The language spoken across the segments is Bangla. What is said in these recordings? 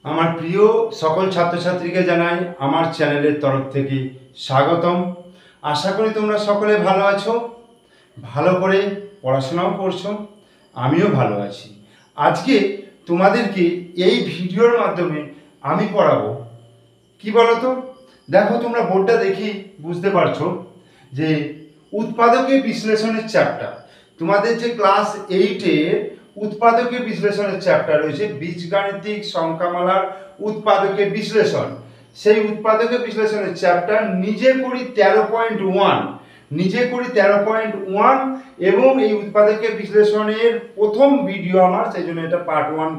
আমার প্রিয় সকল ছাত্রছাত্রীকে জানাই আমার চ্যানেলের তরফ থেকে স্বাগতম। আশা করি তোমরা সকলে ভালো আছো, ভালো করে পড়াশোনাও করছো। আমিও ভালো আছি। আজকে তোমাদেরকে এই ভিডিওর মাধ্যমে আমি পড়াবো কি বলো তো। দেখো, তোমরা বোর্ডটা দেখি বুঝতে পারছো যে উৎপাদকে বিশ্লেষণের চ্যাপ্টার, তোমাদের যে ক্লাস 8-এর উৎপাদকে বিশ্লেষণের চ্যাপ্টার রয়েছে, বীজগাণিতিক সংখ্যামালার উৎপাদকে বিশ্লেষণ। সেই উৎপাদকে বিশ্লেষণের চ্যাপ্টার নিজে করি 13.1, এবং এই উৎপাদকে বিশ্লেষণের প্রথম ভিডিও আমার, সেই জন্য এটা পার্ট 1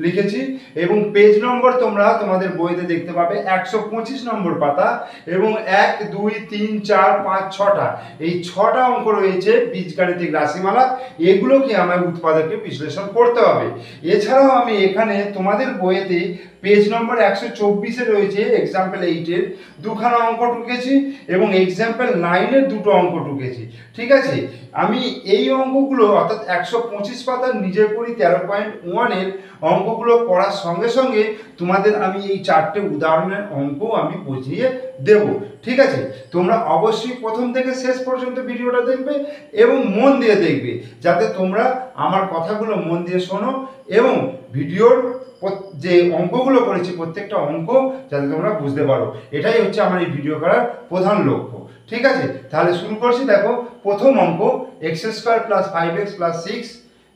লিখেছি। এবং পেজ নম্বর তোমরা তোমাদের বইতে দেখতে পাবে 125 নম্বর পাতা, এবং 1, 2, 3, 4, 5, 6টা এই 6টা অঙ্ক রয়েছে বীজগাণিতিক রাশিমালা। এগুলোকে আমার উৎপাদকে বিশ্লেষণ করতে হবে। এছাড়াও আমি এখানে তোমাদের বইতে পেজ নম্বর 124-এ রয়েছে এক্সাম্পল 8-এর দুখানা অঙ্ক টুকেছি, এবং এক্সাম্পল 9-এর দুটো অঙ্ক টুকেছি। ঠিক আছে, আমি এই অঙ্কগুলো অর্থাৎ 125 পাতার নিজে করি 13.1-এর অঙ্কগুলো করার সঙ্গে সঙ্গে তোমাদের আমি এই 4টে উদাহরণের অঙ্ক আমি বুঝিয়ে দেব। ঠিক আছে, তোমরা অবশ্যই প্রথম থেকে শেষ পর্যন্ত ভিডিওটা দেখবে এবং মন দিয়ে দেখবে, যাতে তোমরা আমার কথাগুলো মন দিয়ে শোনো এবং ভিডিওর যে অঙ্কগুলো করেছি প্রত্যেকটা অঙ্ক যাতে তোমরা বুঝতে পারো। এটাই হচ্ছে আমার এই ভিডিও করার প্রধান লক্ষ্য। ঠিক আছে, তাহলে শুরু করছি। দেখো, প্রথম অঙ্ক x² + 5x + 6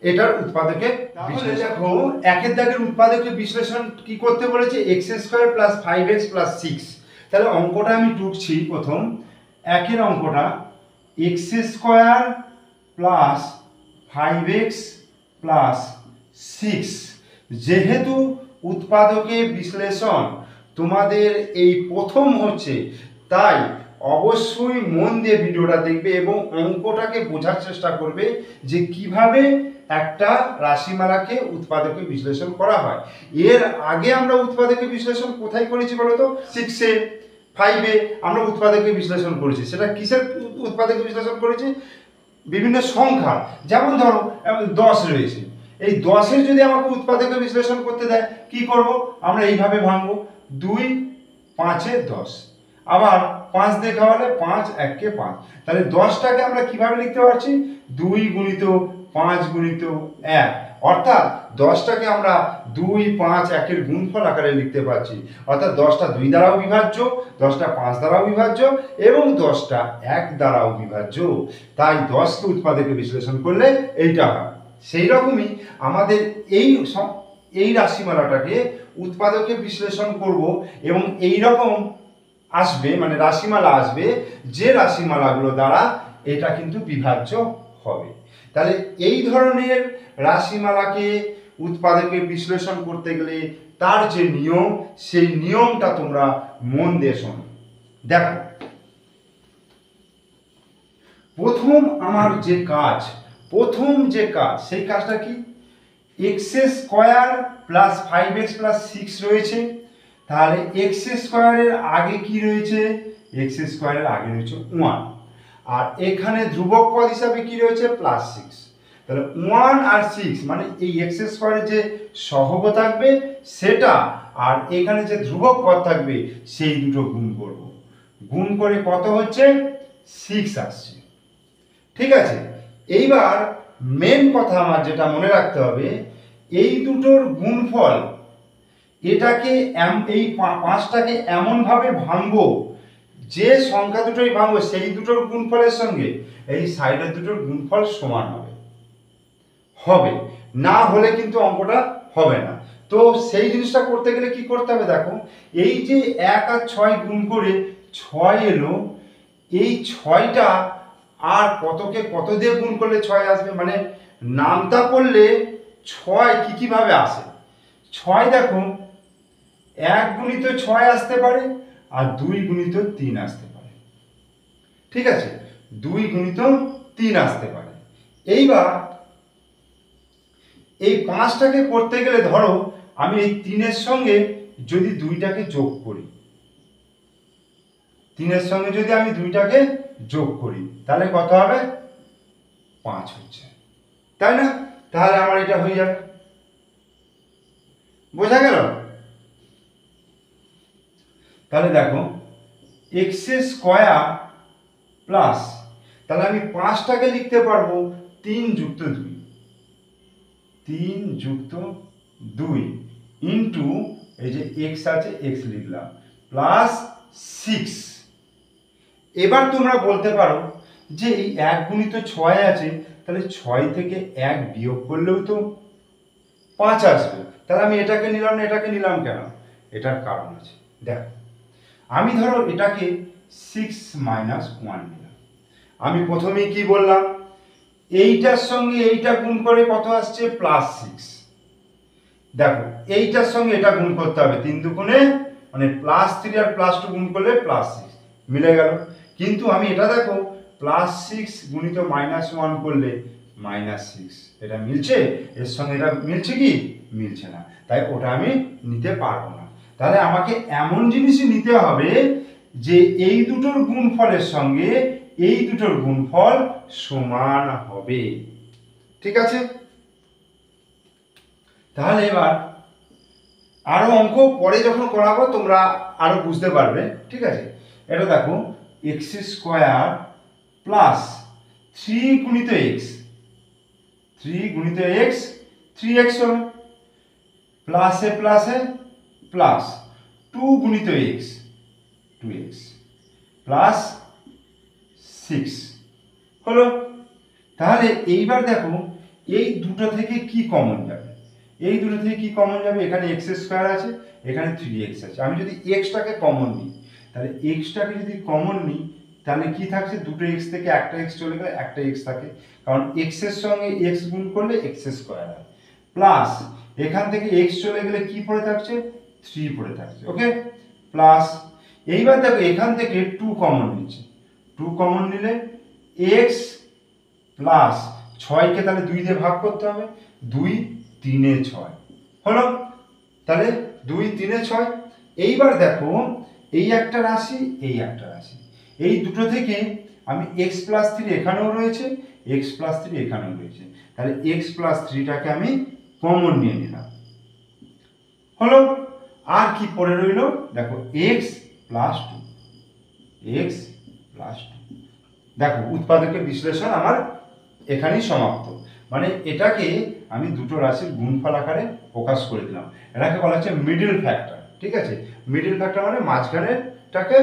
এটার উৎপাদকে বিশ্লেষণ। দেখো, একের দাগের উৎপাদকে বিশ্লেষণ কি করতে বলেছে, x² + 5x + 6। তাহলে অঙ্কটা আমি টুকছি। প্রথম একের অঙ্কটা x² + 5x + 6। যেহেতু উৎপাদকে বিশ্লেষণ তোমাদের এই প্রথম হচ্ছে, তাই অবশ্যই মন দিয়ে ভিডিওটা দেখবে এবং অঙ্কটাকে বোঝার চেষ্টা করবে যে কিভাবে একটা রাশিমালাকে উৎপাদকে বিশ্লেষণ করা হয়। এর আগে আমরা উৎপাদকে বিশ্লেষণ কোথায় করেছি বলো তো? 6-এ, 5-এ আমরা উৎপাদকে বিশ্লেষণ করেছি। সেটা কিসের উৎপাদকে বিশ্লেষণ করেছি? বিভিন্ন সংখ্যা, যেমন ধরো 10 রয়েছে, এই 10-এর যদি আমাকে উৎপাদকে বিশ্লেষণ করতে দেয়, কি করব? আমরা এইভাবে ভাঙবো, 2 5 10। আবার 5 দিয়ে খাওয়ালে 5 1 5। তাহলে 10টাকে আমরা কিভাবে লিখতে পারছি? 2 × 5 × 1। অর্থাৎ 10টাকে আমরা 2 5 1-এর গুণফল আকারে লিখতে পারছি। অর্থাৎ 10টা 2 দ্বারাও বিভাজ্য, 10টা 5 দ্বারাও বিভাজ্য, এবং 10টা 1 দ্বারাও বিভাজ্য। তাই 10কে উৎপাদকে বিশ্লেষণ করলে এইটা হয়। সেই রকমই আমাদের এই রাশিমালাটাকে উৎপাদকে বিশ্লেষণ করব, এবং এই রকম আসবে, মানে রাশিমালা আসবে যে রাশিমালাগুলো দ্বারা এটা কিন্তু বিভাজ্য হবে। তাহলে এই ধরনের রাশিমালাকে উৎপাদকে বিশ্লেষণ করতে গেলে তার যে নিয়ম, সেই নিয়মটা তোমরা মন দিয়ে শোনো। দেখো, প্রথম যে কাজ সেই কাজটা কি? x² + 5x + 6 রয়েছে। তাহলে x² এর আগে কি রয়েছে? x² এর আগে রয়েছে 1, আর এখানে ধ্রুবক পদ হিসাবে কি রয়েছে? +6। তাহলে 1 আর 6 মানে এই x² এর যে সহগ থাকবে সেটা, আর এখানে যে ধ্রুবক পদ থাকবে সেই দুটো গুণ করব। গুণ করে কত হচ্ছে? 6 আসছে। ঠিক আছে, এইবার মেন কথা আমার যেটা মনে রাখতে হবে, এই দুটোর গুণফল, এটাকে এই 5টাকে এমনভাবে ভাঙবো, যে সংখ্যা দুটোই ভাঙবো সেই দুটোর গুণফলের সঙ্গে এই সাইডের দুটোর গুণফল সমান হবে, না হলে কিন্তু অঙ্কটা হবে না। তো সেই জিনিসটা করতে গেলে কি করতে হবে? দেখো, এই যে 1 আর 6 গুণ করে 6 এলো, এই 6টা আর কতকে কত দিয়ে গুণ করলে 6 আসবে? মানে নামতা করলে 6 কিভাবে আসে? 6 দেখো, 1 × 6 আসতে পারে, আর 2 × 3 আসতে পারে। ঠিক আছে, 2 × 3 আসতে পারে। এইবার এই 5টাকে করতে গেলে ধরো আমি এই 3-এর সঙ্গে যদি 2টাকে যোগ করি, 3-এর সঙ্গে যদি আমি 2টাকে যোগ করি, তাহলে কত হবে? 5 হচ্ছে, তাই না? তাহলে আমার এটা হয়ে যাবে। বোঝা গেল? তাহলে দেখো এক্স স্কোয়ার প্লাস, তাহলে আমি 5টাকে লিখতে পারবো 3 যুক্ত 2, 3 যুক্ত 2 ইন্টু এই যে এক্স আছে এক্স লিখলাম প্লাস 6। এবার তোমরা বলতে পারো যে এই 1 গুণিত 6 আছে, তাহলে 6 থেকে 1 বিয়োগ করলেও তো 5 আসবে, তাহলে আমি এটাকে নিলাম না এটাকে নিলাম কেন? এটার কারণ আছে, দেখো আমি ধরো এটাকে 6 মাইনাস 1 নিলাম। আমি প্রথমেই কি বললাম, এইটার সঙ্গে এইটা গুণ করে কত আসছে প্লাস 6। দেখো এইটার সঙ্গে এটা গুণ করতে হবে, 3 দুগুণে মানে প্লাস 3 আর প্লাস 2 গুণ করলে প্লাস 6 মিলে গেল। কিন্তু আমি এটা দেখো প্লাস 6 গুণিত মাইনাস 1 করলে মাইনাস 6, এটা মিলছে? এর সঙ্গে এটা মিলছে কি? মিলছে না, তাই ওটা আমি নিতে পারবো না। তাহলে আমাকে এমন জিনিসই নিতে হবে যে এই দুটোর গুণফলের সঙ্গে এই দুটোর গুণফল সমান হবে, ঠিক আছে? তাহলে এবার আরো অঙ্ক পরে যখন করাবো তোমরা আরো বুঝতে পারবে, ঠিক আছে? এটা দেখো এক্স স্কোয়ার প্লাস 3 গুণিত এক্স, 3 গুণিত এক্স 3x হবে, প্লাসে প্লাসে প্লাস 2 গুণিত এক্স 2x প্লাস 6 হলো। তাহলে এইবার দেখো এই দুটো থেকে কি কমন যাবে? এই দুটো থেকে কি কমন যাবে? এখানে এক্স স্কোয়ার আছে, এখানে 3x আছে। আমি যদি এক্সটাকে কমন নিই, তাহলে এক্সটাকে যদি কমন নিই তাহলে কি থাকছে? দুটো এক্স থেকে একটা এক্স চলে গেলে একটা এক্স থাকে, কারণ এক্স এর সঙ্গে এক্স গুণ করলে এক্স স্কোয়ার হয়, প্লাস এখান থেকে এক্স চলে গেলে কি পড়ে থাকছে? 3 পড়ে থাকছে, ওকে? প্লাস এইবার দেখো এখান থেকে 2 কমন নিচ্ছে, 2 কমন নিলে এক্স প্লাস 6কে তাহলে 2 দিয়ে ভাগ করতে হবে, 2 3 এ 6 হলো। তাহলে 2 3 এ 6। এইবার দেখো এই একটা রাশি এই একটা রাশি, এই দুটো থেকে আমি x প্লাস 3 এখানেও রয়েছে, x প্লাস 3 এখানেও রয়েছে, তাহলে x প্লাস 3টাকে আমি কমন নিয়ে নিলাম, হলো। আর কি পড়ে রইল? দেখো x প্লাস 2, x প্লাস 2। দেখো উৎপাদকের বিশ্লেষণ আমার এখানেই সমাপ্ত। মানে এটাকে আমি দুটো রাশির গুণফল আকারে প্রকাশ করে দিলাম। এটাকে বলা হচ্ছে মিডল ফ্যাক্টর, ঠিক আছে? মিডল ফ্যাক্টর মানে মাঝখানেরটাকে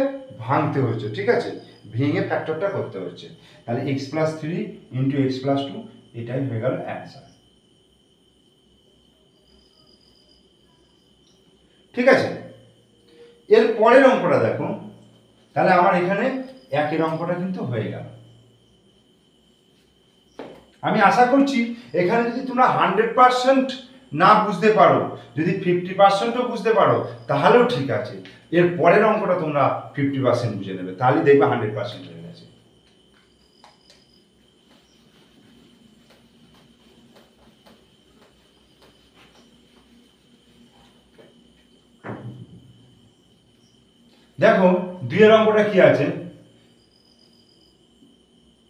ভাঙতে হচ্ছে, ঠিক আছে? ভেঙে ফ্যাক্টরটা করতে হচ্ছে। তাহলে x plus 3 into x plus 2, এটাই হয়ে গেল অ্যান্সার, ঠিক আছে? এর পরের অঙ্কটা দেখো, তাহলে আমার এখানে একের অঙ্কটা কিন্তু হয়ে গেল। আমি আশা করছি এখানে যদি তোমরা 100% না বুঝতে পারো, যদি 50%ও বুঝতে পারো তাহলেও ঠিক আছে। এর পরের অঙ্কটা তোমরা 50% বুঝে নেবে, তাহলেই দেখবে 100% হয়ে গেছে। দেখো 2 এর অঙ্কটা কি আছে?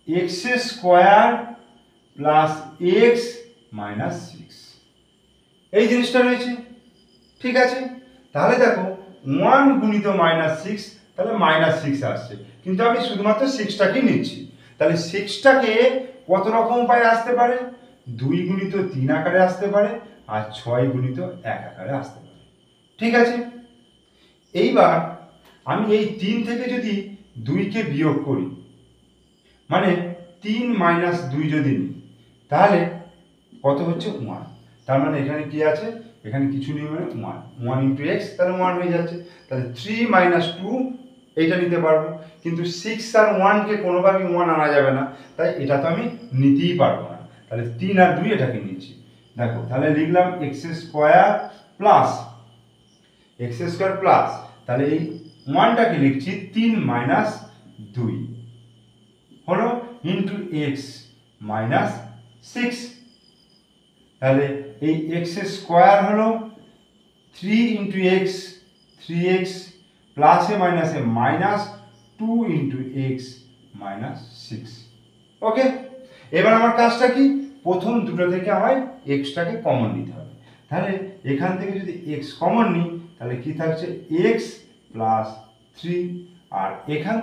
X square plus x minus 6, এই জিনিসটা রয়েছে, ঠিক আছে? তাহলে দেখো 1 গুণিত মাইনাস 6, তাহলে মাইনাস 6 আসছে, কিন্তু আমি শুধুমাত্র 6টাকেই নিচ্ছি। তাহলে 6টাকে কত রকম উপায়ে আসতে পারে? 2 গুণিত 3 আকারে আসতে পারে, আর 6 গুণিত 1 আকারে আসতে পারে, ঠিক আছে? এইবার আমি এই 3 থেকে যদি 2কে বিয়োগ করি, মানে 3 মাইনাস 2 যদি নিই, তাহলে কত হচ্ছে? 1। তার মানে এখানে কি আছে? এখানে কিছু নেই, মানে 1, 1 ইন্টু এক্স, তাহলে 1 হয়ে যাচ্ছে। তাহলে 3 মাইনাস 2 এইটা নিতে পারবো, কিন্তু 6 আর 1কে কোনোভাবেই 1 আনা যাবে না, তাই এটা তো আমি নিতেই পারবো না। তাহলে 3 আর 2 এটাকে নিচ্ছি। দেখো তাহলে লিখলাম x square plus x square plus, তাহলে এই 1টাকে লিখছি 3 মাইনাস 2 হলো ইন্টু এক্স মাইনাস 6। তাহলে এই এক্স স্কোয়ার হলো 3 ইন্টু এক্স 3x প্লাসে মাইনাসে মাইনাস 2 ইন্টু এক্স মাইনাস 6, ওকে? এবার আমার কাজটা কি? প্রথম দুটো থেকে আমায় এক্সটাকে কমন নিতে হবে। তাহলে এখান থেকে যদি এক্স কমন নিই তাহলে কি থাকছে? X plus 3। আর এখান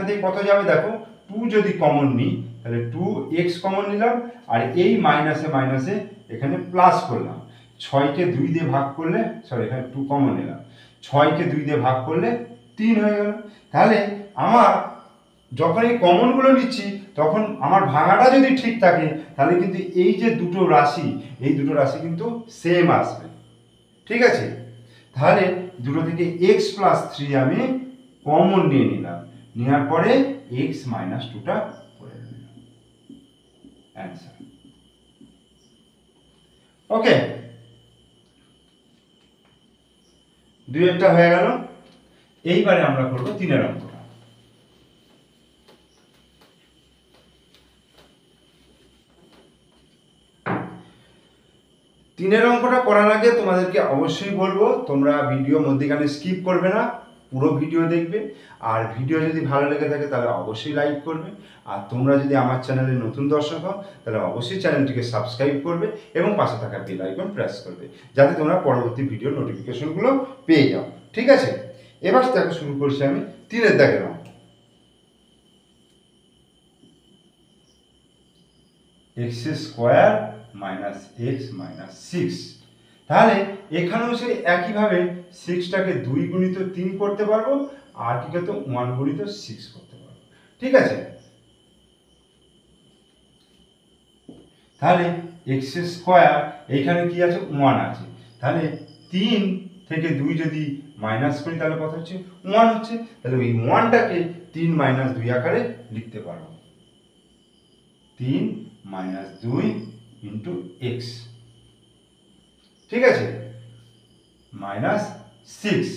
থেকে কত যাবে দেখো, 2 যদি কমন নিই তাহলে 2x কমন নিলাম, আর এই মাইনাসে মাইনাসে এখানে প্লাস করলাম। 6কে 2 দিয়ে ভাগ করলে, সরি এখানে 2 কমন নিলাম, 6কে 2 দিয়ে ভাগ করলে 3 হয়ে গেল। তাহলে আমার যখন এই কমনগুলো নিচ্ছি তখন আমার ভাঙাটা যদি ঠিক থাকে তাহলে কিন্তু এই যে দুটো রাশি, এই দুটো রাশি কিন্তু সেম আসবে। ঠিক আছে, তাহলে দুটো থেকে x প্লাস 3 আমি কমন নিয়ে নিলাম, নেওয়ার পরে x মাইনাস 2টা করে নিলাম, অ্যান্সার। ওকে, দুইটা হয়ে গেল। এইবারে আমরা করব 3-এর অঙ্কটা। তিনের অঙ্কটা করার আগে তোমাদেরকে অবশ্যই বলবো তোমরা ভিডিও মধ্যেখানে স্কিপ করবে না, পুরো ভিডিও দেখবে। আর ভিডিও যদি ভালো লেগে থাকে তাহলে অবশ্যই লাইক করবে। আর তোমরা যদি আমার চ্যানেলে নতুন দর্শক হও তাহলে অবশ্যই চ্যানেলটিকে সাবস্ক্রাইব করবে এবং পাশে থাকা বেল আইকন প্রেস করবে, যাতে তোমরা পরবর্তী ভিডিও নোটিফিকেশনগুলো পেয়ে যাও। ঠিক আছে, এবার দেখো শুরু করছি আমি 3-এর দাগের অঙ্ক। x square minus x minus 6। তাহলে এখানেও সেই একইভাবে 6টাকে 2 গুণিত 3 করতে পারবো, আর কি করতে 1 গুণিত 6 করতে পারবো। ঠিক আছে, তাহলে x স্কোয়ার এইখানে কি আছে 1 আছে, তাহলে 3 থেকে 2 যদি মাইনাস করি তাহলে কত হচ্ছে 1 হচ্ছে। তাহলে ওই 1টাকে 3 মাইনাস 2 আকারে লিখতে পারবো, 3 মাইনাস 2 ইন্টু এক্স। ঠিক আছে, মাইনাস 6,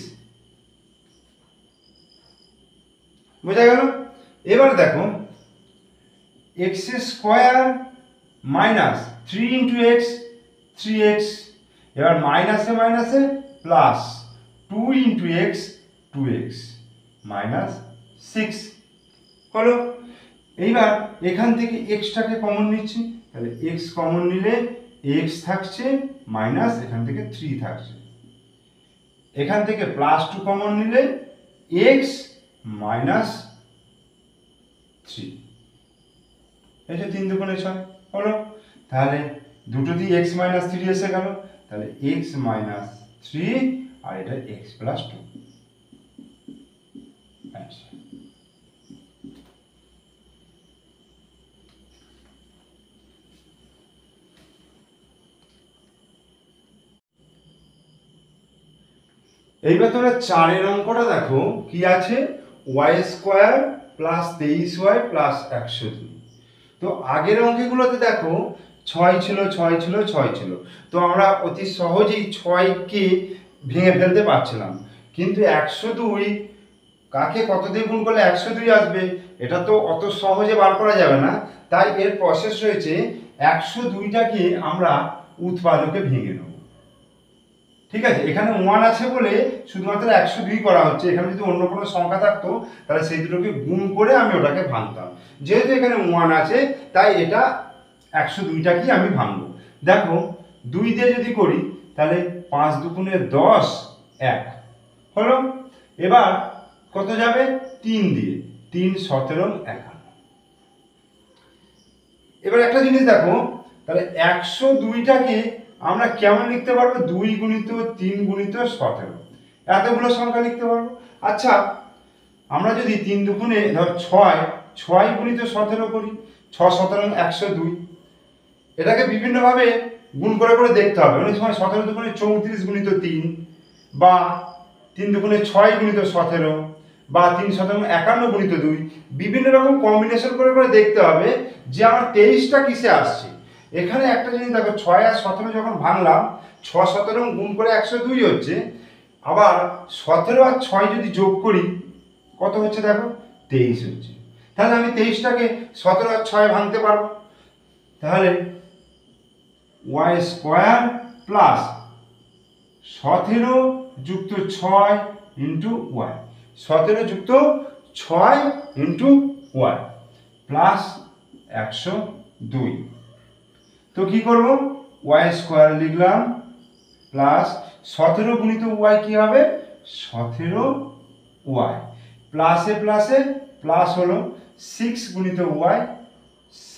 বোঝা গেল। এবার দেখো x square minus 3 into x, 3x। এবার মাইনাসে মাইনাসে plus 2 into x, 2x minus 6 হলো। এইবার এখান থেকে এক্সটাকে কমন নিচ্ছি, তাহলে এক্স কমন নিলে এক্স থাকছে মাইনাস এখান থেকে 3 থাকছে, এখান থেকে প্লাস 2 কমন নিলে এক্স মাইনাস 3, এই যে 3 দুগুণে 6 হলো। তাহলে দুটো দিয়ে এক্স মাইনাস 3 এসে গেল, তাহলে এক্স মাইনাস 3 আর এটা এক্স প্লাস 2। এইবার তোমরা 4-এর অঙ্কটা দেখো কি আছে, Y square plus 23y plus 102। তো আগের অঙ্কগুলোতে দেখো 6 ছিল 6 ছিল 6 ছিল, তো আমরা অতি সহজেই 6কে ভেঙে ফেলতে পারছিলাম। কিন্তু 102 কাকে কত দিয়ে গুণ করলে 102 আসবে, এটা তো অত সহজে বার করা যাবে না। তাই এর প্রসেস রয়েছে, 102টাকে আমরা উৎপাদকে ভেঙে নেব। ঠিক আছে, এখানে 1 আছে বলে শুধুমাত্র 102 করা হচ্ছে। এখানে যদি অন্য কোনো সংখ্যা থাকতো তাহলে সেই দুটোকে গুণ করে আমি ওটাকে ভাঙতাম। যেহেতু এখানে 1 আছে তাই এটা 102টাকেই আমি ভাঙবো। দেখো 2 দিয়ে যদি করি তাহলে 5 দুগুণে 10, 1 হলো। এবার কত যাবে 3 দিয়ে, 3 17 51। এবার একটা জিনিস দেখো, তাহলে 102টাকে আমরা কেমন লিখতে পারবো, 2 গুণিত 3 গুণিত 17, এতগুলো সংখ্যা লিখতে পারবো। আচ্ছা, আমরা যদি 3 দুগুণে ধর 6 গুণিত 17 করি, 6 17 102, এটাকে বিভিন্নভাবে গুণ করে করে দেখতে হবে। অনেক সময় 17 দুগুণে 34 গুণিত 3, বা 3 দুগুণে 6 গুণিত 17, বা 3 17 51 গুণিত 2, বিভিন্ন রকম কম্বিনেশন করে করে দেখতে হবে যে আমার 23টা কিসে আসছে। এখানে একটা জিনিস দেখো, 6 আর 17 যখন ভাঙলাম, 6 17 গুণ করে 102 হচ্ছে, আবার 17 আর 6 যদি যোগ করি কত হচ্ছে দেখো 23 হচ্ছে। তাহলে আমি 23টাকে 17 আর 6 ভাঙতে পারবো। তাহলে ওয়াই স্কোয়ার প্লাস 17 যুক্ত 6 ইন্টু ওয়াই, 17 যুক্ত 6 ইন্টু ওয়াই প্লাস 102। তো কি করব, ওয়াই স্কোয়ার লিখলাম, প্লাস 17 গুণিত ওয়াই কি হবে 17 ওয়াই, প্লাসে প্লাসে প্লাস হলো 6 গুণিত ওয়াই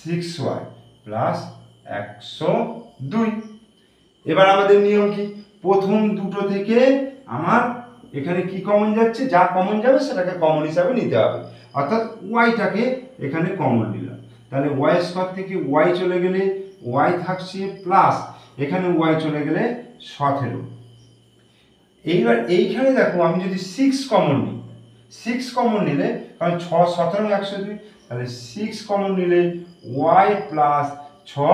6y প্লাস 102। এবার আমাদের নিয়ম কি, প্রথম দুটো থেকে আমার এখানে কি কমন যাচ্ছে, যা কমন যাবে সেটাকে কমন হিসাবে নিতে হবে, অর্থাৎ ওয়াইটাকে এখানে কমন নিলাম। তাহলে ওয়াই স্কোয়ার থেকে ওয়াই চলে গেলে ওয়াই থাকছে প্লাস এখানে ওয়াই চলে গেলে 17। এইবার এইখানে দেখো আমি যদি 6 কমন নিই, 6 কমন নিলে কারণ 6 17 102, তাহলে 6 কমন নিলে ওয়াই প্লাস 6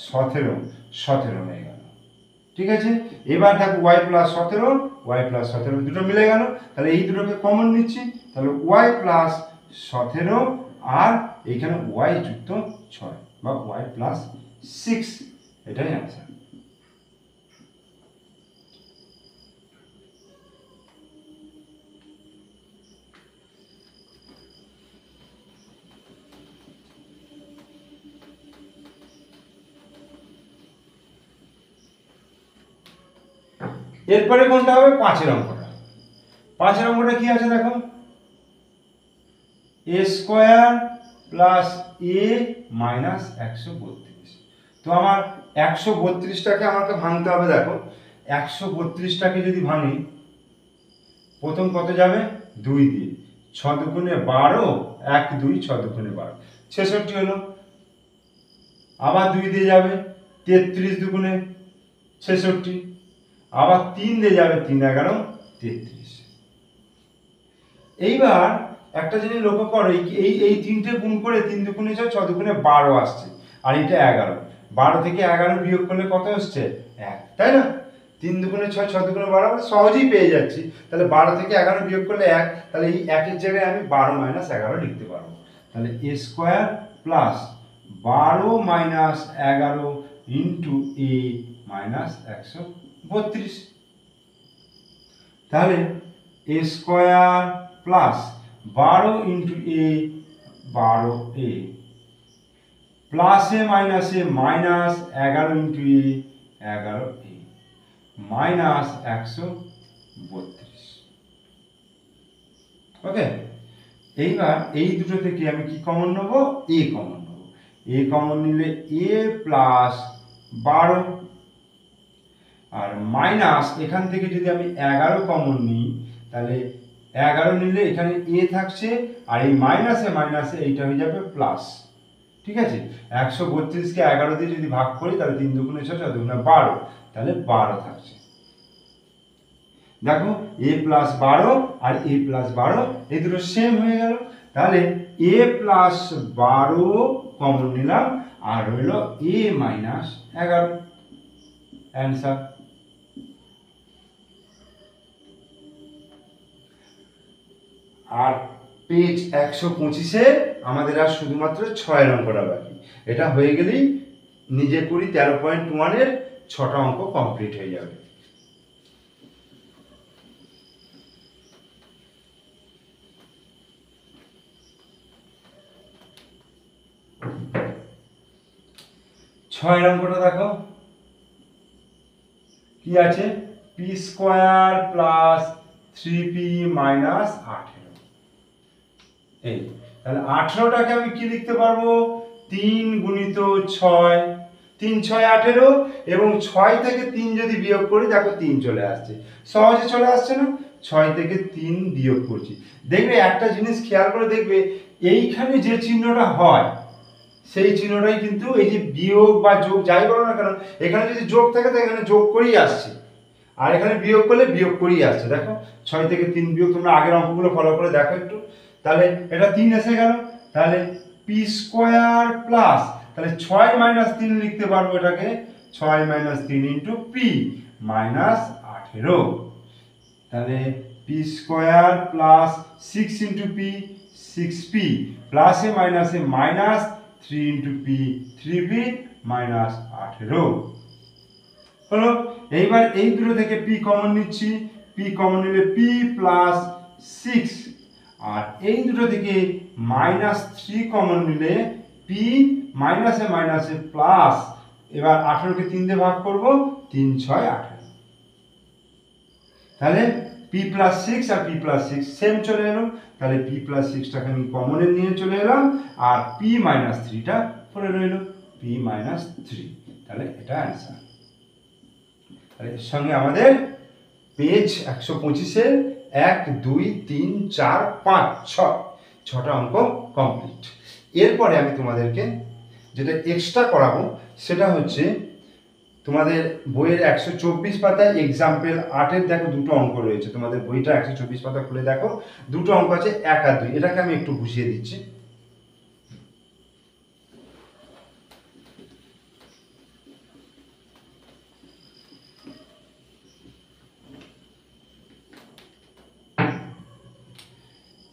17 হয়ে গেল। ঠিক আছে, এবার দেখো ওয়াই প্লাস 17 দুটো মিলে গেল, তাহলে এই দুটোকে কমন নিচ্ছি, তাহলে ওয়াই প্লাস 17 আর এইখানে ওয়াই যুক্ত 6 বা ওয়াই প্লাস 6, এটাই অ্যান্সার। এরপরে কোনটা হবে, 5 অঙ্কটা। 5 অঙ্কটা কি আছে দেখো, a square plus a minus 132। তো আমার 132টাকে আমাকে ভাঙতে হবে। দেখো 132টাকে যদি ভাঙি, প্রথম কত যাবে 2 দিয়ে, 6 দুগুণে 12, 1 2 6 দুগুণে 12 66 হলো। আবার 2 দিয়ে যাবে 33 দুগুণে 66, আবার 3 দিয়ে যাবে 3 11 33। এইবার একটা জিনিস লক্ষ্য করো, এই তিনটে গুণ করে 3 দুগুণে 6 6 দুগুণে 12 আসছে, আর এটা 11। 12 থেকে 11 বিয়োগ করলে কত আসছে 1, তাই না? 3 দুগুণে 6 6 দুগুণে 12 আমরা সহজেই পেয়ে যাচ্ছি। তাহলে 12 থেকে 11 বিয়োগ করলে 1, তাহলে এই 1 এর জায়গায় আমি 12 মাইনাস 11 লিখতে পারবো। তাহলে a square plus 12 minus 11 into a minus 132। তাহলে a square plus 12 into a 12a plus A minus A minus 11 into A 11a minus 132। ওকে, এইবার এই দুটো থেকে আমি কি কমন নেব, a কমন নেব। a কমন নিলে a প্লাস 12 আর মাইনাস এখান থেকে যদি আমি 11 কমন নিই, তাহলে 11 নিলে এখানে a থাকছে, আর এই মাইনাসে মাইনাসে এইটা হয়ে যাবে প্লাস। ঠিক আছে, 132কে 11 দিয়ে যদি ভাগ করি, তাহলে 3 দুগুণে 6 6 দুগুণে 12, তাহলে 12 থাকছে। দেখো a প্লাস 12 আর a প্লাস 12 এই দুটো সেম হয়ে গেল। তাহলে a প্লাস 12 কমন নিলাম, আর রইল a মাইনাস 11, অ্যান্সার। আর পেজ 125-এ আমাদের আর শুধুমাত্র 6 অঙ্কটা বাকি। এটা হয়ে গেলেই নিজে করি 13.1-এর 6টা অঙ্ক কমপ্লিট হয়ে যাবে। ছয়ের অঙ্কটা দেখো কি আছে, P square plus 3p minus 18। এই তাহলে 18টাকে আমি কি লিখতে পারবো, 3 গুণিত 6, 3 6 18, এবং 6 থেকে 3 যদি বিয়োগ করি, দেখো 3 চলে আসছে, সহজে চলে আসছে না? 6 থেকে 3 বিয়োগ করছি। দেখবে একটা জিনিস খেয়াল করে দেখবে, এইখানে যে চিহ্নটা হয় সেই চিহ্নটাই কিন্তু এই যে বিয়োগ বা যোগ যাই বলো না কেন, এখানে যদি যোগ থাকে তো এখানে যোগ করেই আসছে, আর এখানে বিয়োগ করলে বিয়োগ করেই আসছে। দেখো 6 থেকে 3 বিয়োগ, তোমরা আগের অঙ্কগুলো ফলো করে দেখো একটু। তাহলে এটা 3 এসে গেল, তাহলে পি স্কোয়ার প্লাস, তাহলে 6 মাইনাস 3 লিখতে পারবো এটাকে, 6 মাইনাস 3 ইন্টু পি মাইনাস 18। তাহলে P square plus 6 into P 6p প্লাসে মাইনাসে minus 3 into P 3p minus 18 হলো। এইবার এই দুটো থেকে পি কমন নিচ্ছি, পি কমন নিলে পি প্লাস 6, আর এই দুটো থেকে মাইনাস 3 কমন নিলে পি মাইনাসে মাইনাসে প্লাস, এবার 18কে 3 দিয়ে ভাগ করব, 3 6 18। তাহলে পি প্লাস সিক্স আর পি প্লাস সিক্স সেম চলে এলো, তাহলে পি প্লাস সিক্সটাকে আমি কমনের নিয়ে চলে এলাম, আর পি মাইনাস থ্রিটা পড়ে রইল, পি মাইনাস থ্রি। তাহলে এটা অ্যান্সার। তাহলে এর সঙ্গে আমাদের পেজ 125-এর 1, 2, 3, 4, 5, 6 ছটা অঙ্ক কমপ্লিট। এরপরে আমি তোমাদেরকে যেটা এক্সট্রা করাবো সেটা হচ্ছে তোমাদের বইয়ের 124 পাতায় এক্সাম্পল 8-এর দেখো দুটো অঙ্ক রয়েছে। তোমাদের বইটা 124 পাতা খুলে দেখো, দুটো অঙ্ক আছে 1 আর 2। এটাকে আমি একটু বুঝিয়ে দিচ্ছি।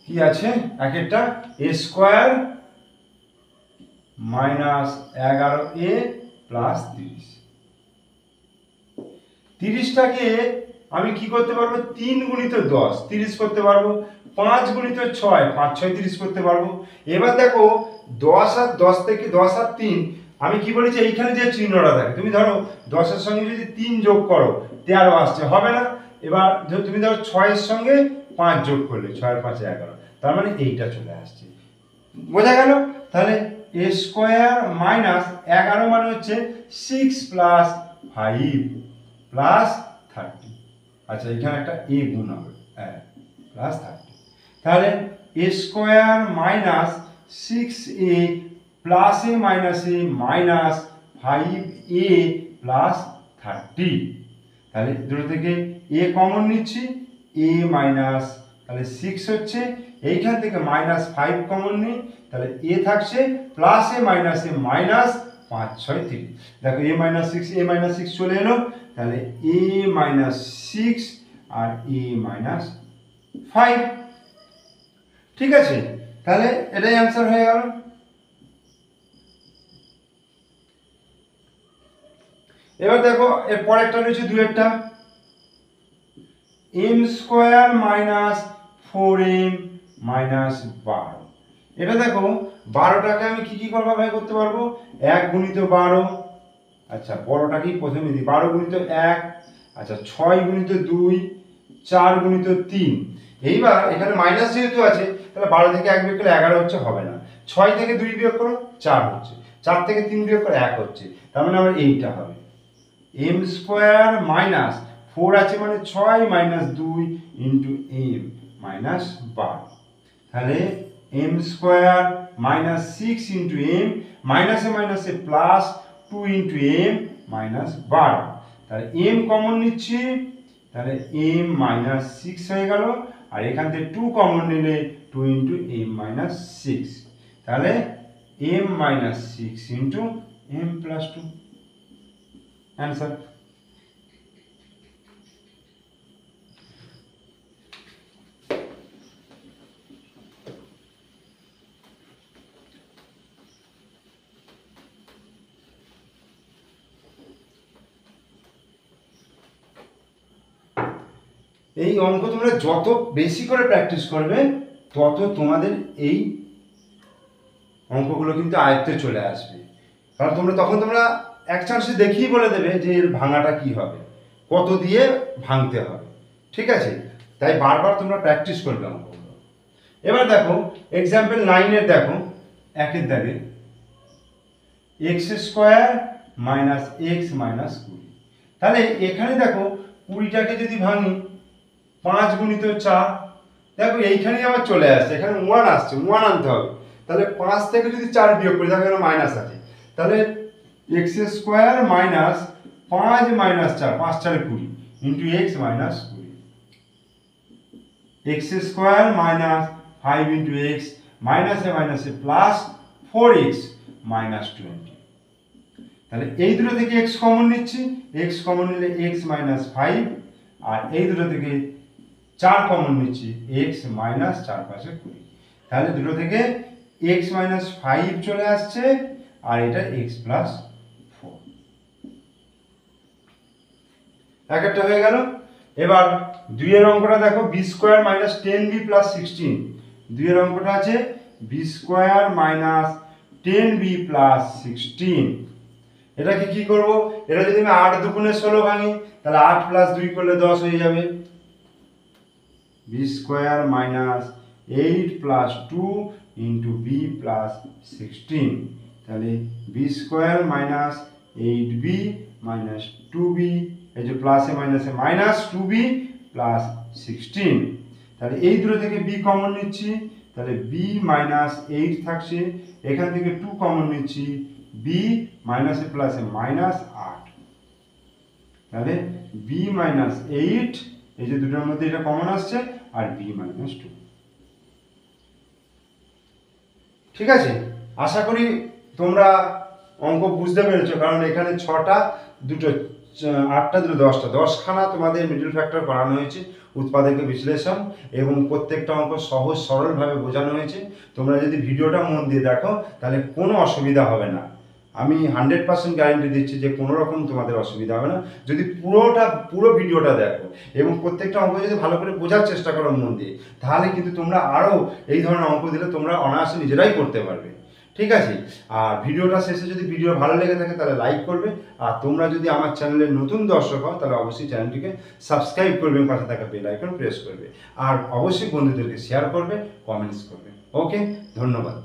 কি আছে এক একটা, a square minus 11a plus 30। 30টাকে আমি কি করতে পারবো, 3 গুণিত 10 30 করতে পারবো, 5 গুণিত 6 5 6 30 করতে পারবো। এবার দেখো 10 আর 10 থেকে 10 আর 3, আমি কি বলেছি এইখানে যে চিহ্নটা থাকে, তুমি ধরো 10-এর সঙ্গে যদি 3 যোগ করো 13 আসছে, হবে না। এবার তুমি ধরো 6-এর সঙ্গে 5 যোগ করলে 6 আর 5 11, তার মানে এইটা চলে আসছে। বোঝা গেল? তাহলে a স্কোয়ার মাইনাস 11 মানে হচ্ছে 6 প্লাস 5 প্লাস 30। আচ্ছা এখানে একটা a গুণ হবে প্লাস 30। তাহলে a square minus 6a plus a minus a minus 5a plus 30। তাহলে দুটো থেকে a কমন নিচ্ছি, a মাইনাস, তাহলে 6 হচ্ছে, এইখান থেকে মাইনাস 5 কমন নিই, তাহলে a থাকছে প্লাস a মাইনাস মাইনাস 5 6 3। দেখো a মাইনাস 6 চলে এলো, তাহলে a মাইনাস 6 আর a মাইনাস 5। ঠিক আছে, তাহলে এটাই অ্যান্সার হয়ে গেল। এবার দেখো এর পরেরটা রয়েছে দুয়েরটা, m square minus 4m minus 12। এটা দেখো 12টাকে আমি কি ভাবে করতে পারবো, 1 গুণিত 12, আচ্ছা বড়টাকেই প্রথমে দিই, 12 গুণিত 1, আচ্ছা 6 গুণিত 2, 4 গুণিত 3। এইবার এখানে মাইনাস যেহেতু আছে, তাহলে 12 থেকে 1 বিয়োগ করলে 11 হচ্ছে, হবে না। 6 থেকে 2 বিয়োগ করো 4 হচ্ছে, 4 থেকে 3 বিয়োগ করে 1 হচ্ছে, তার মানে আমার এইটা হবে m স্কোয়ার মাইনাস 4 আছে মানে 6 মাইনাস 2 ইন্টু m মাইনাস 12। তাহলে m square minus 6 into m মাইনাসে প্লাস 2 ইন্টু m মাইনাস 12। তাহলে m কমন নিচ্ছি, তাহলে m মাইনাস 6 হয়ে গেল, আর এখান থেকে 2 কমন নিলে 2 ইন্টু m মাইনাস 6। তাহলে m minus 6 into m plus 2 answer. এই অঙ্ক তোমরা যত বেশি করে প্র্যাকটিস করবে তত তোমাদের এই অঙ্কগুলো কিন্তু আয়ত্তে চলে আসবে। কারণ তোমরা এক চান্সে দেখিয়ে বলে দেবে যে এর ভাঙাটা কি হবে, কত দিয়ে ভাঙতে হবে। ঠিক আছে, তাই বারবার তোমরা প্র্যাকটিস করবে অঙ্কগুলো। এবার দেখো এক্সাম্পল 9-এর দেখো 1-এর দাগে x square minus x minus 20। তাহলে এখানে দেখো 20টাকে যদি ভাঙি 5 গুণিত 4, দেখো এইখানেই আবার চলে আসছে, এখানে 1 আসছে, 1 আনতে হবে। তাহলে 5 থেকে যদি 4 বিয়োগ করি, দেখো এখানে মাইনাস আছে, তাহলে x square minus 5 minus 4 5 4 20 into x minus 20। X square minus 5 into x মাইনাসে প্লাস 4x মাইনাস 20। তাহলে এই দুটো থেকে x কমন নিচ্ছি, x কমন নিলে x মাইনাস 5, আর এই দুটো থেকে 4 কমন নিচ্ছি, x মাইনাস 4 5 20। তাহলে দুটো থেকে x মাইনাস 5 চলে আসছে, আর এটা x প্লাস 4। একটা হয়ে গেল। এবার 2-এর অঙ্কটা দেখো, b square minus 10b plus 16। 2-এর অঙ্কটা আছে B square minus 10b plus 16। এটাকে কি করব, এটা যদি আমি 8 দুগুণে 16 ভাঙি, তাহলে 8 প্লাস 2 করলে 10 হয়ে যাবে। B square minus 8 plus 2 into b plus 16, তাহলে B square minus 8b minus 2b, এই যে প্লাসে মাইনাসে মাইনাস 2b প্লাস 16, তাহলে এই দুটো থেকে b কমন নিচ্ছি, তাহলে b মাইনাস 8 থাকছে, এখান থেকে 2 কমন নিচ্ছি, b মাইনাসে প্লাসে মাইনাস 8, তাহলে b মাইনাস 8, এই যে দুটোর মধ্যে এটা কমন আসছে, আর b মাইনাস 2। ঠিক আছে, আশা করি তোমরা অঙ্ক বুঝতে পেরেছো, কারণ এখানে 6টা, দুটো 8টা, দুটো 10টা, 10খানা তোমাদের মিডল ফ্যাক্টর করানো হয়েছে, উৎপাদকের বিশ্লেষণ, এবং প্রত্যেকটা অঙ্ক সহজ সরলভাবে বোঝানো হয়েছে। তোমরা যদি ভিডিওটা মন দিয়ে দেখো তাহলে কোনো অসুবিধা হবে না, আমি 100% গ্যারেন্টি দিচ্ছি যে কোনো রকম তোমাদের অসুবিধা হবে না যদি পুরো ভিডিওটা দেখো, এবং প্রত্যেকটা অঙ্ক যদি ভালো করে বোঝার চেষ্টা করো মন দিয়ে, তাহলে কিন্তু তোমরা আরও এই ধরনের অঙ্ক দিলে তোমরা অনায়াসে নিজেরাই করতে পারবে। ঠিক আছে, আর ভিডিওটা শেষে যদি ভিডিও ভালো লেগে থাকে তাহলে লাইক করবে, আর তোমরা যদি আমার চ্যানেলের নতুন দর্শক হও তাহলে অবশ্যই চ্যানেলটিকে সাবস্ক্রাইব করবে, পাশে থাকা বেল আইকন প্রেস করবে, আর অবশ্যই বন্ধুদেরকে শেয়ার করবে, কমেন্টস করবে। ওকে, ধন্যবাদ।